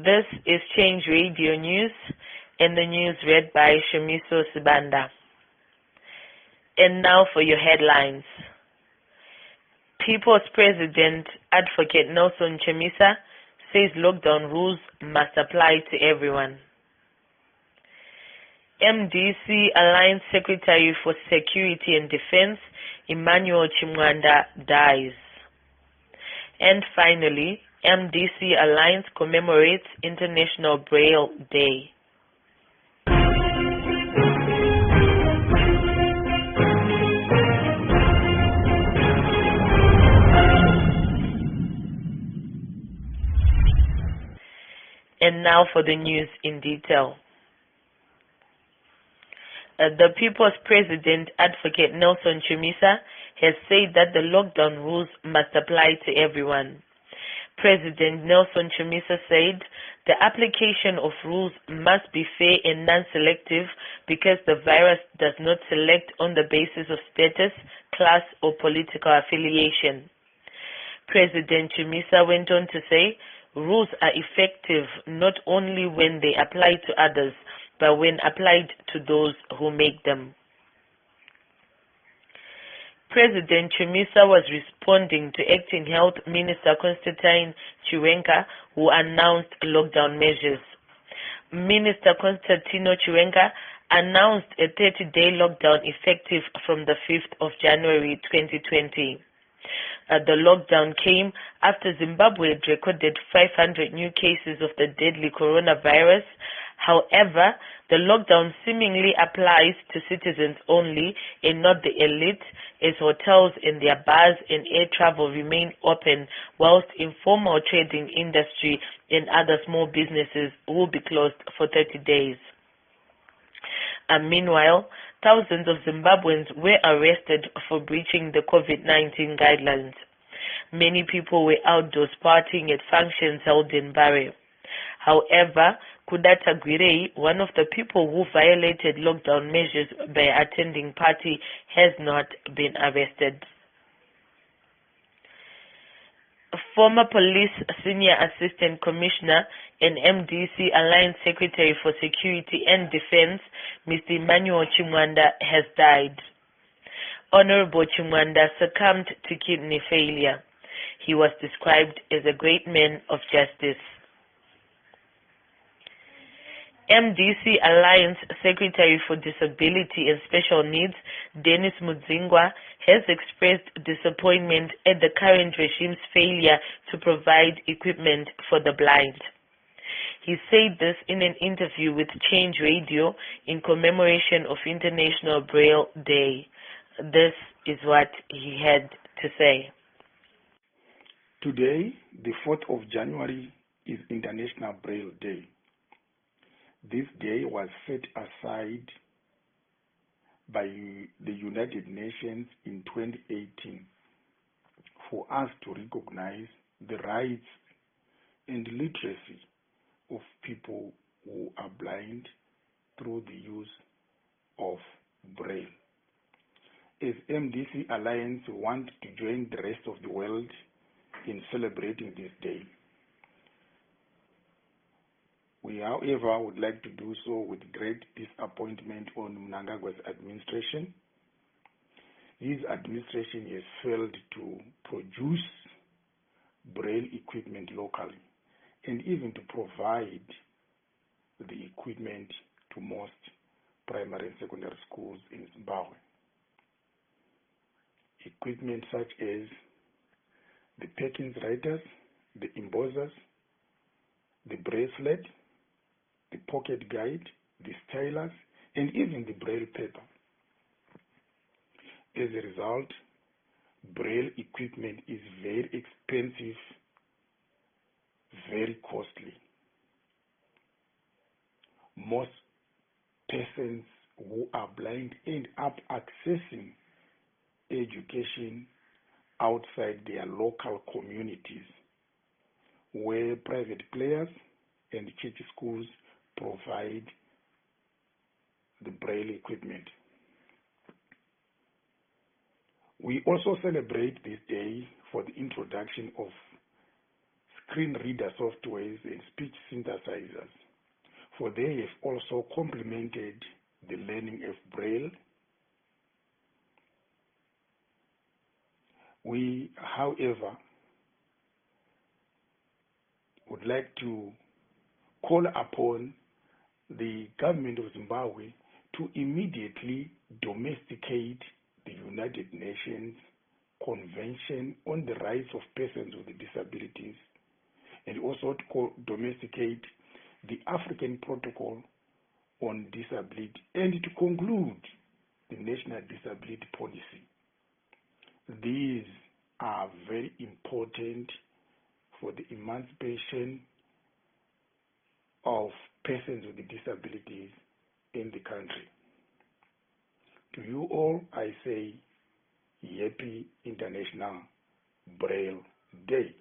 This is Change Radio News, and the news read by Shamiso Sibanda. And now for your headlines. People's President Advocate Nelson Chamisa says lockdown rules must apply to everyone. MDC Alliance Secretary for Security and Defense Emmanuel Chimwanda dies. And finally, MDC Alliance commemorates International Braille Day. And now for the news in detail. The People's President Advocate Nelson Chamisa has said that the lockdown rules must apply to everyone. President Nelson Chamisa said the application of rules must be fair and non-selective because the virus does not select on the basis of status, class, or political affiliation. President Chamisa went on to say rules are effective not only when they apply to others, but when applied to those who make them. President Chamisa was responding to Acting Health Minister Constantine Chiwenga, who announced lockdown measures. Minister Constantino Chiwenga announced a 30-day lockdown effective from the 5th of January 2020. The lockdown came after Zimbabwe had recorded 500 new cases of the deadly coronavirus. However, the lockdown seemingly applies to citizens only and not the elite, as hotels and their bars and air travel remain open, whilst informal trading industry and other small businesses will be closed for 30 days. Meanwhile, thousands of Zimbabweans were arrested for breaching the COVID-19 guidelines. Many people were outdoors partying at functions held in Bare. However, Kudata Gwirei, one of the people who violated lockdown measures by attending party, has not been arrested. Former Police Senior Assistant Commissioner and MDC Alliance Secretary for Security and Defense, Mr. Emmanuel Chimwanda, has died. Honorable Chimwanda succumbed to kidney failure. He was described as a great man of justice. MDC Alliance Secretary for Disability and Special Needs, Dennis Mudzingwa, has expressed disappointment at the current regime's failure to provide equipment for the blind. He said this in an interview with Change Radio in commemoration of International Braille Day. This is what he had to say. Today, the 4th of January, is International Braille Day. This day was set aside by the United Nations in 2018 for us to recognize the rights and literacy of people who are blind through the use of Braille. As MDC Alliance, we want to join the rest of the world in celebrating this day. We, however, would like to do so with great disappointment on Mnangagwa's administration. His administration has failed to produce Braille equipment locally and even to provide the equipment to most primary and secondary schools in Zimbabwe. Equipment such as the Perkins writers, the embossers, the bracelet, the pocket guide, the stylus, and even the Braille paper. As a result, Braille equipment is very expensive, very costly. Most persons who are blind end up accessing education outside their local communities, where private players and church schools provide the Braille equipment. We also celebrate this day for the introduction of screen reader softwares and speech synthesizers, for they have also complemented the learning of Braille. We, however, would like to call upon the government of Zimbabwe to immediately domesticate the United Nations Convention on the Rights of Persons with Disabilities, and also to domesticate the African Protocol on Disability, and to conclude the National Disability Policy. These are very important for the emancipation of persons with disabilities in the country. To you all, I say Happy International Braille Day.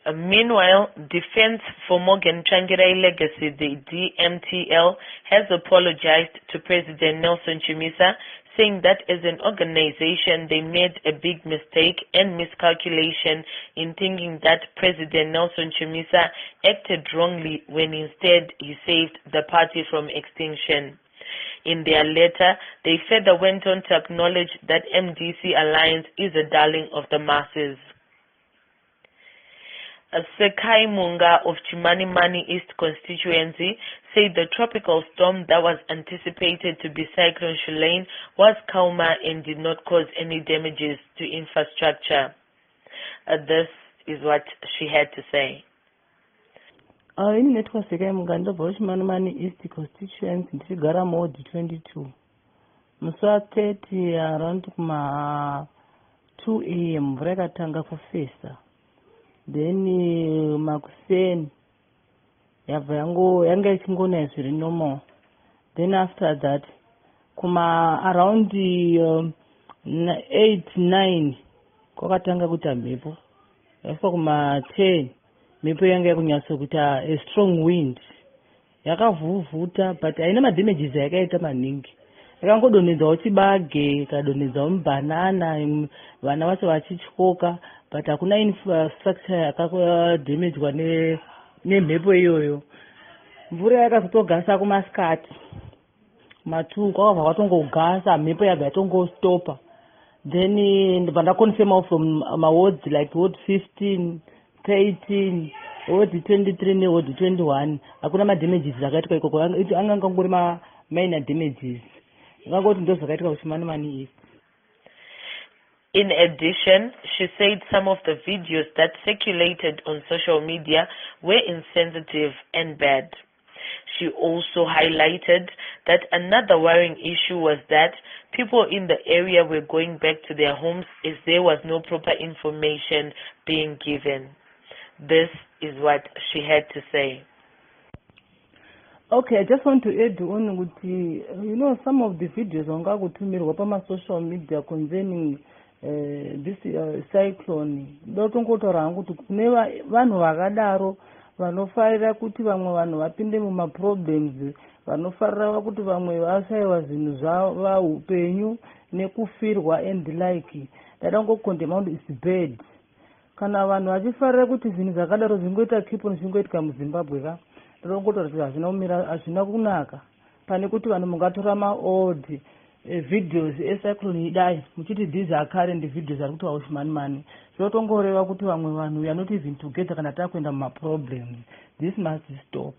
Meanwhile, Defense for Morgan Tsvangirai Legacy, the DMTL, has apologized to President Nelson Chamisa, saying that as an organization they made a big mistake and miscalculation in thinking that President Nelson Chamisa acted wrongly when instead he saved the party from extinction. In their letter, they further went on to acknowledge that MDC Alliance is a darling of the masses. Sekai Munga of Chimanimani East constituency said the tropical storm that was anticipated to be Cyclone Shulaine was calmer and did not cause any damages to infrastructure. This is what she had to say. In network Sekai Munga ndobva Chimanimani East constituency ndichigara mode 22. Musi 30 around kuma 2 a.m. mvura yakatanga kufesa. Then makuseni yabva yanga ichingonaya zviri normal. Then after that kuma around 8-9 kwakatanga kuita mhepo. Yasvika kuma 10 mhepo yanga yakunyatso kuita a strong wind. Yakavhuvhuta but haina madamages yakaita maningi. Yakangodonhedzawo chibage, ikadonhedzawo mubanana, vana vacho vachityoka, but hakuna infrastructure yakadamagedwa nemhepo iyoyo. Mvura yakazotogasa kumasikati. Kuma2 kwakabva kwatongogasa, mhepo yabva yatongostopa. Then ndibva ndaconfirma from wards like ward 15, 13, ward 23 neward 21. Hakuna madamages akaitwa ikoko. Anga ngangori minor damages. In addition, she said some of the videos that circulated on social media were insensitive and bad. She also highlighted that another worrying issue was that people in the area were going back to their homes as there was no proper information being given. This is what she had to say. Okay, I just want to add on with some of the videos on my social media concerning this cyclone. Ndotongotaura hangu kuti kune vanhu vakadaro vanofarira kuti vamwe vanhu vapinde mumaproblems, vanofarira kuti vamwe vashayiwa zvinhu zvaupenyu nekufirwa and like. Ndadangokondema kuti it's bad. Kana vanhu vachifarira kuti zvinhu zvakadaro zvingoita keep on zvingoitika muZimbabwe ka. Hazvina kunaka pane kuti vanhu mungatora maold videos ecyclone idai muchiti these are current videos ari kutiwa Chimanimani. Zvotongoreva kuti vamwe vanhu we are not even together kana takuenda mumaproblems. This must stop.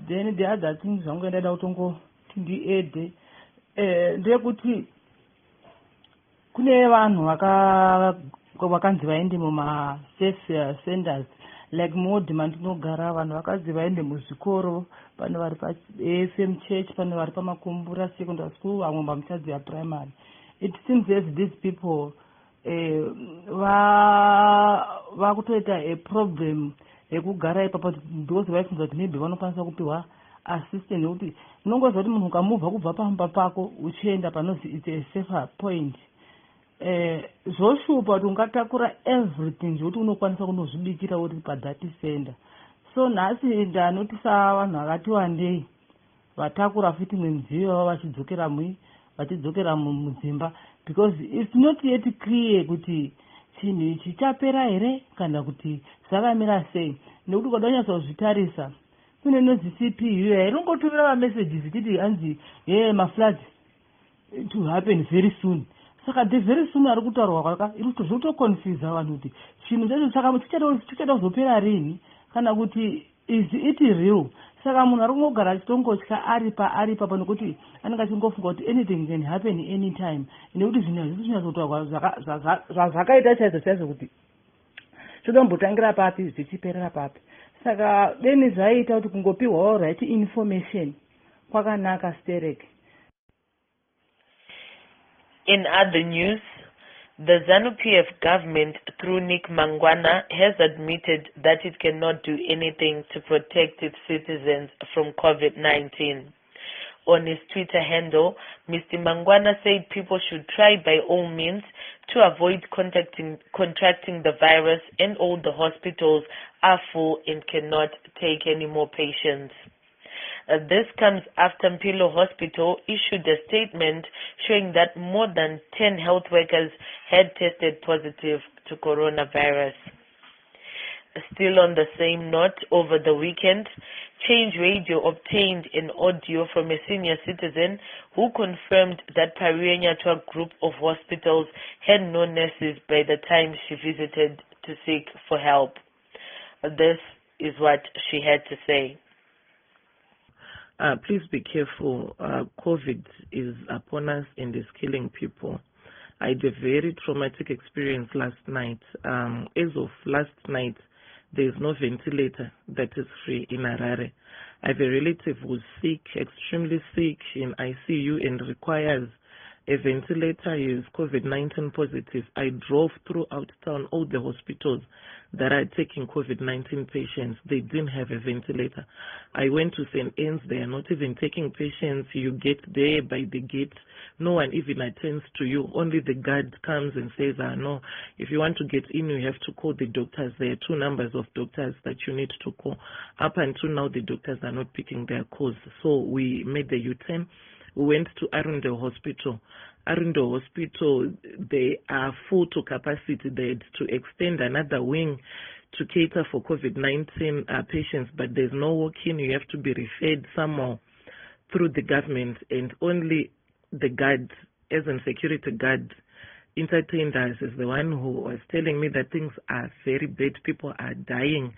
Then the other thing zvangu ndada kutongoti ndiede ndeyekuti kune vanhu vakanzi vaende muma-safe centers like mode mandinogara vanhu vakadzi vaende muzvikoro, pane vari paFM Church, pane vari pamakumbura secondary school, vamwe pamuchadzi yaprimary. It seems as these people vakutoita a problem yekugara ipapo because vaifunza kuti maybe vanokwanisa kupiwa assistance nekuti unongoziva kuti munhu ukamuvha kubva pamba pako uchienda panozi it's a safer point. Zvoshupa kuti ungatakura everything zvekuti unokwanisa kunozvibikira uri padhati center. So nhasi ndanotisa vanhu vakati wandei vatakura futi midziyo yavo vachidzokera mudzimba because it's not yet clear kuti chinhu ichi chapera here kana kuti zvakamira sei, nekuti ukada kunyatsozvitarisa kune nozi CPU irongotumira mamesages ichiti hanzi mafloods to happen very soon. Saka the very soon ari kutaurwa kwaka zvotoconfuse vanhu kuti chinhu chacho saka chichada kuzopera rini kana kuti is it real. Saka munhu ari kungogara achitongotya aripa panokuti anenge achingofunga kuti anything can happen anytime, nekuti zvinhu hazvisi kunyatsotaurwa zvakaita chaizvo kuti zvodombotangira papi zvichiperera papi. Saka deni zvaita kuti kungopiwawo right information kwakanaka stereke. In other news, the ZANU-PF government, through Nick Mangwana, has admitted that it cannot do anything to protect its citizens from COVID-19. On his Twitter handle, Mr. Mangwana said people should try by all means to avoid contracting the virus, and all the hospitals are full and cannot take any more patients. This comes after Mpilo Hospital issued a statement showing that more than 10 health workers had tested positive to coronavirus. Still on the same note, over the weekend, Change Radio obtained an audio from a senior citizen who confirmed that Parianyatwa group of hospitals had no nurses by the time she visited to seek for help. This is what she had to say. Please be careful. COVID is upon us and is killing people. I had a very traumatic experience last night. As of last night, there is no ventilator that is free in Harare. I have a relative who's sick, extremely sick, in ICU and requires a ventilator. He is COVID-19 positive. I drove throughout town, all the hospitals that are taking COVID-19 patients. They didn't have a ventilator. I went to St. Anne's. They are not even taking patients. You get there by the gate. No one even attends to you. Only the guard comes and says, no, if you want to get in, you have to call the doctors. There are 2 numbers of doctors that you need to call. Up until now, the doctors are not picking their calls. So we made the U-turn. We went to Arundel Hospital. Arundel Hospital, they are full to capacity. They had to extend another wing to cater for COVID-19 patients, but there's no walk-in. You have to be referred somehow through the government, and only the guard, as a security guard, entertained us as the one who was telling me that things are very bad. People are dying,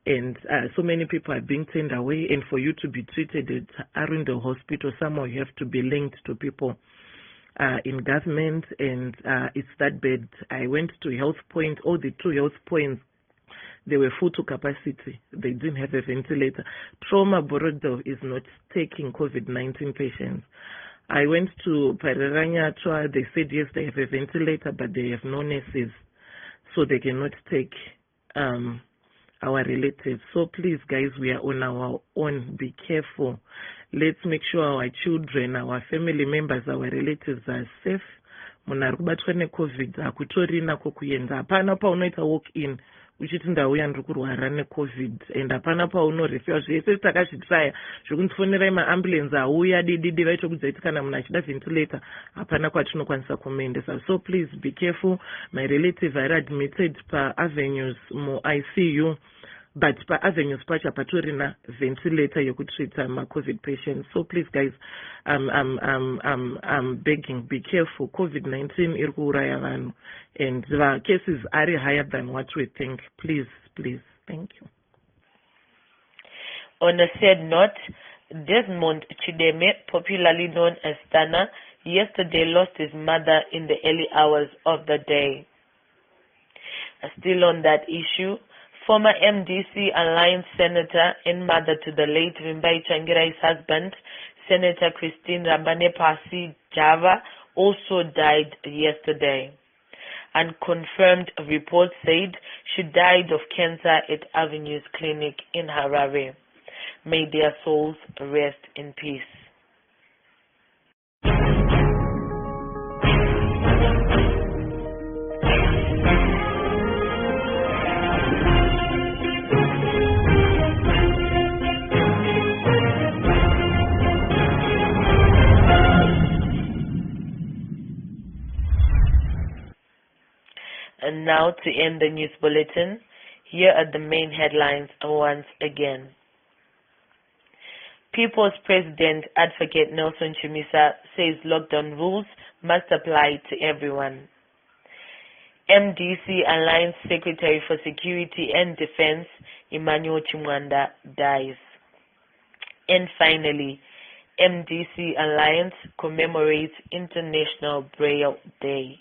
and so many people are being turned away. And for you to be treated at Arundel Hospital, somehow you have to be linked to people in government, and it's that bad. I went to Health Point. All the 2 Health Points, they were full to capacity. They didn't have a ventilator. Trauma Borodo is not taking COVID-19 patients. I went to Parianyatwa. They said, yes, they have a ventilator, but they have no nurses, so they cannot take our relatives. So please, guys, we are on our own. Be careful. Let's make sure our children, our family members, our relatives are safe. Munhu ari kubatwa neCovid hakutorina kokuenda. Hapana paunoita walk in uchiti ndauya ndiri kurwara neCovid, and hapana paunorefera. Zvese takazvitraya zvokundifonerai maambulensi auya dididi vaitokudza kuti kana munhu achida ventilator hapana kwatinokwanisa kumuendesa. So please be careful. My relative are admitted pa-avenues mu-ICU, but pa-avenues pacho hapatorina ventilator yekutreata ma-COVID patients. So please, guys, I'm begging, be careful. COVID-19 iri kuuraya vanhu, and the cases are higher than what we think. Please, thank you. On a sad note, Desmond Chideme, popularly known as Stana, yesterday lost his mother in the early hours of the day. Still on that issue, former MDC Alliance Senator and mother to the late Vimbai Changirai's husband, Senator Christine Rambane Pasi Java, also died yesterday. Unconfirmed reports said she died of cancer at Avenues Clinic in Harare. May their souls rest in peace. And now to end the news bulletin, here are the main headlines once again. People's President Advocate Nelson Chamisa says lockdown rules must apply to everyone. MDC Alliance Secretary for Security and Defense Emmanuel Chimwanda dies. And finally, MDC Alliance commemorates International Braille Day.